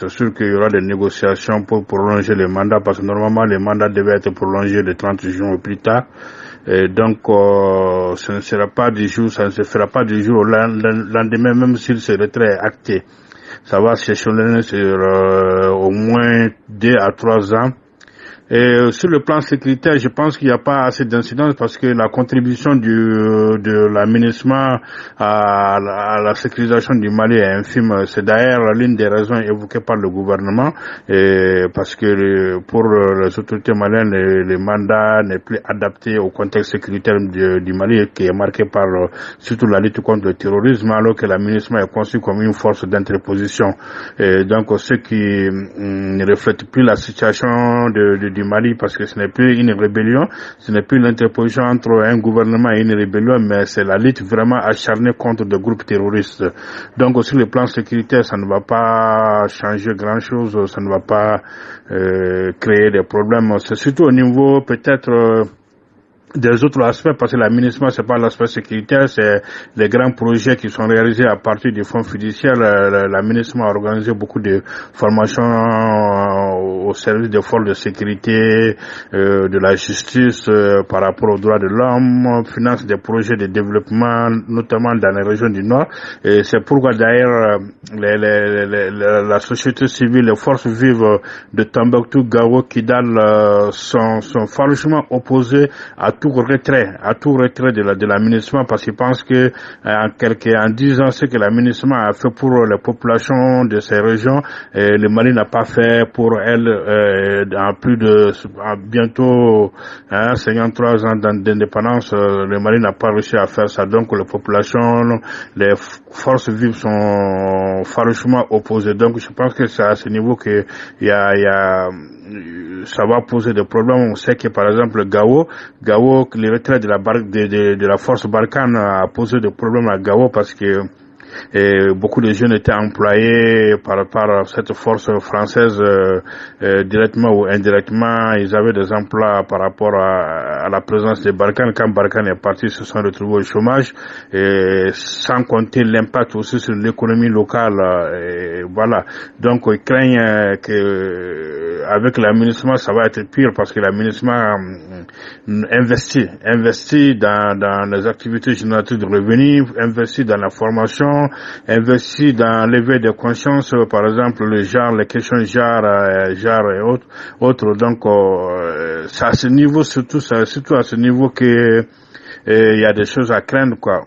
C'est sûr qu'il y aura des négociations pour prolonger les mandats parce que normalement les mandats devaient être prolongés le 30 juin ou plus tard. Et donc, ce ne sera pas du jour, ça ne se fera pas du jour au lendemain, même si ce retrait est acté. Ça va s'échelonner sur au moins 2 à 3 ans. Et sur le plan sécuritaire, je pense qu'il n'y a pas assez d'incidence parce que la contribution de l'aménagement à la sécurisation du Mali est infime. C'est d'ailleurs l'une des raisons évoquées par le gouvernement, et parce que pour les autorités maliennes, le mandat n'est plus adapté au contexte sécuritaire du Mali, qui est marqué par surtout la lutte contre le terrorisme, alors que l'aménagement est conçu comme une force d'interposition. Et donc, ce qui ne reflète plus la situation du Mali, parce que ce n'est plus une rébellion, ce n'est plus l'interposition entre un gouvernement et une rébellion, mais c'est la lutte vraiment acharnée contre des groupes terroristes. Donc sur le plan sécuritaire, ça ne va pas changer grand-chose, ça ne va pas créer des problèmes. C'est surtout au niveau peut-être des autres aspects, parce que l'aménagement, c'est pas l'aspect sécuritaire, c'est les grands projets qui sont réalisés à partir du fonds fiduciaire. L'aménagement a organisé beaucoup de formations au service des forces de sécurité, de la justice, par rapport aux droits de l'homme, finance des projets de développement, notamment dans les régions du Nord. Et c'est pourquoi d'ailleurs, la société civile, les forces vives de Tombouctou, Gao, Kidal, sont farouchement opposées à tout retrait de l'aménagement, parce qu'ils pensent que en disant ce que l'aménagement a fait pour les populations de ces régions, le Mali n'a pas fait pour elles en plus de bientôt 53 ans d'indépendance. Le Mali n'a pas réussi à faire ça, donc les populations, les forces vives sont farouchement opposées. Donc je pense que c'est à ce niveau que ça va poser des problèmes. On sait que par exemple Gao, le retrait de la force Barkhane a posé des problèmes à Gao, parce que beaucoup de jeunes étaient employés par cette force française directement ou indirectement. Ils avaient des emplois par rapport à la présence de Barkhane. Quand Barkhane est parti, ils se sont retrouvés au chômage, et sans compter l'impact aussi sur l'économie locale. Voilà. Donc ils craignent que avec l'aménagement, ça va être pire, parce que l'aménagement investit dans les activités génératrices de revenus, investit dans la formation, investi dans l'éveil de conscience, par exemple les questions genre et autres. Donc c'est à ce niveau, surtout à ce niveau que il y a des choses à craindre, quoi.